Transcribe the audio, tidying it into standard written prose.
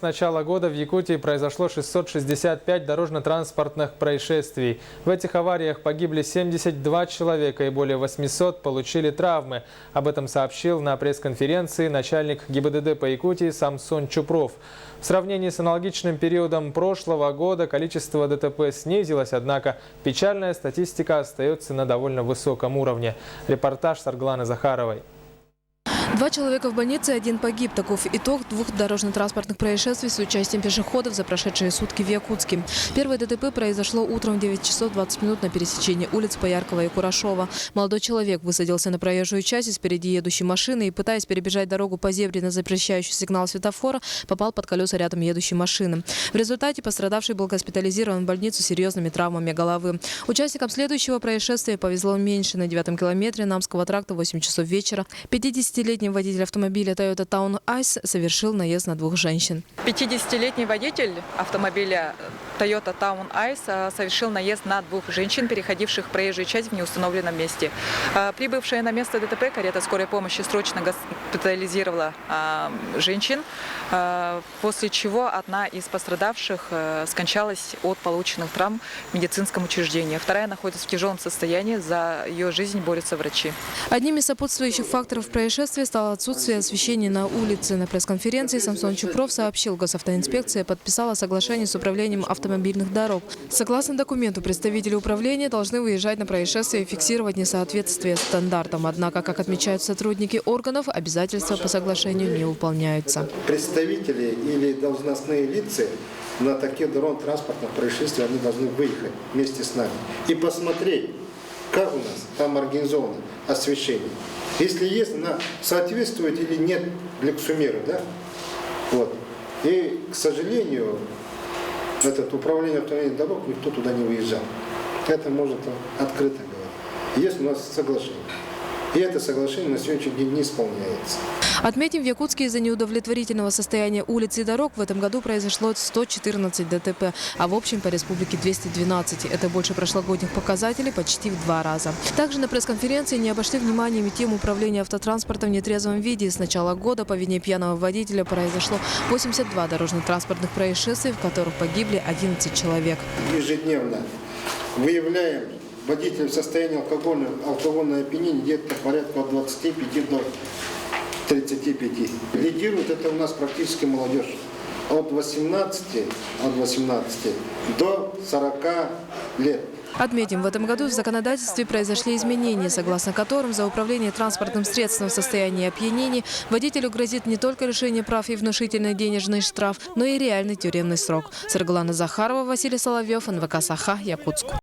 С начала года в Якутии произошло 665 дорожно-транспортных происшествий. В этих авариях погибли 72 человека и более 800 получили травмы. Об этом сообщил на пресс-конференции начальник ГИБДД по Якутии Самсон Чупров. В сравнении с аналогичным периодом прошлого года количество ДТП снизилось, однако печальная статистика остается на довольно высоком уровне. Репортаж Саргланы Захаровой. 2 человека в больнице, 1 погиб. Таков итог 2 дорожно-транспортных происшествий с участием пешеходов за прошедшие сутки в Якутске. Первое ДТП произошло утром в 9 часов 20 минут на пересечении улиц Пояркова и Курашова. Молодой человек высадился на проезжую часть из впереди едущей машины и, пытаясь перебежать дорогу по зебре на запрещающий сигнал светофора, попал под колеса рядом едущей машины. В результате пострадавший был госпитализирован в больницу с серьезными травмами головы. Участникам следующего происшествия повезло меньше. На 9-м километре Намского тракта в 8 часов вечера 50-летний водитель автомобиля Toyota Town Ice совершил наезд на 2 женщин. 50-летний водитель автомобиля Toyota Town Ice совершил наезд на 2 женщин, переходивших проезжую часть в неустановленном месте. Прибывшая на место ДТП карета скорой помощи срочно госпитализировала женщин, после чего одна из пострадавших скончалась от полученных травм в медицинском учреждении. Вторая находится в тяжелом состоянии, за ее жизнь борются врачи. Одним из сопутствующих факторов происшествия стало отсутствие освещения на улице. На пресс-конференции Самсон Чупров сообщил, госавтоинспекция подписала соглашение с управлением автомобильных дорог. Согласно документу, представители управления должны выезжать на происшествие и фиксировать несоответствие стандартам. Однако, как отмечают сотрудники органов, обязательства по соглашению не выполняются. Представители или должностные лица на такие дорожно-транспортных происшествиях они должны выехать вместе с нами и посмотреть, как у нас там организовано освещение. Если есть, она соответствует или нет лексумеру, да? Вот. И, к сожалению, управление автомобильных дорог, никто туда не выезжал. Это может открыто говорить. Есть у нас соглашение. И это соглашение на сегодняшний день не исполняется. Отметим, в Якутске из-за неудовлетворительного состояния улиц и дорог в этом году произошло 114 ДТП, а в общем по республике 212. Это больше прошлогодних показателей почти в 2 раза. Также на пресс-конференции не обошли вниманием и тему управления автотранспортом в нетрезвом виде. С начала года по вине пьяного водителя произошло 82 дорожно-транспортных происшествий, в которых погибли 11 человек. Ежедневно выявляем водителей в состоянии алкогольного опьянения где-то порядка от 25 до 35. Лидирует это у нас практически молодежь от 18 до 40 лет. Отметим, в этом году в законодательстве произошли изменения, согласно которым за управление транспортным средством в состоянии опьянения водителю грозит не только лишение прав и внушительный денежный штраф, но и реальный тюремный срок. Сарглана Захарова, Василий Соловьев, НВК Саха, Якутск.